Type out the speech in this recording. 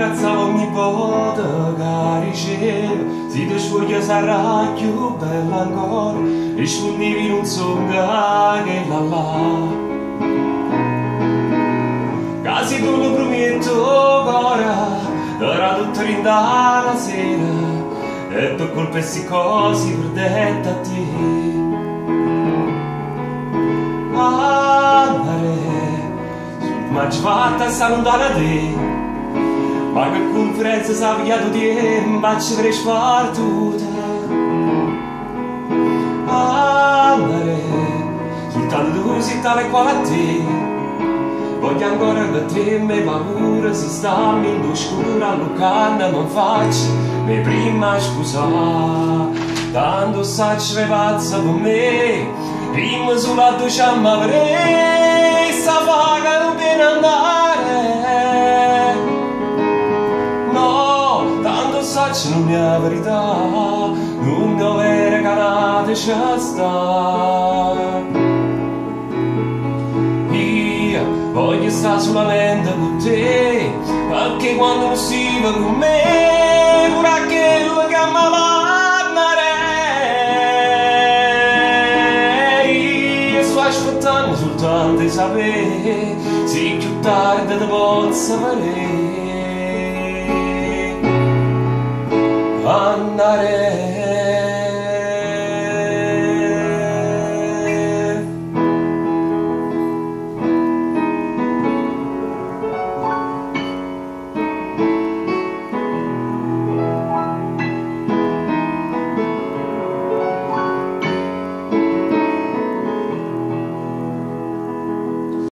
ragazza ogni volta che riceve si ti sfoglia sarà più bella ancora e sfondivi in un songa che là là quasi tu lo prometto ora era tutto rinda la sera e per colpessi così per detta a te andare ma ci fatta sta lontana da te ma che conferenza sa pigliato tempo ci avrei spartuta andare soltanto tu sei tale quale a te voglio ancora vedere paura si sta in oscura all'ucanna non faccio me prima scusare tanto sacci che pazza per me prima sulla doccia ma avrei sta vaga non viene andare no tanto sacci non è la verità non dovere canate c'è sta voglio stare solamente con te anche quando non si va con me pure che lo chiama io sto aspettando soltanto di sapere se più tardi ti posso vedere andare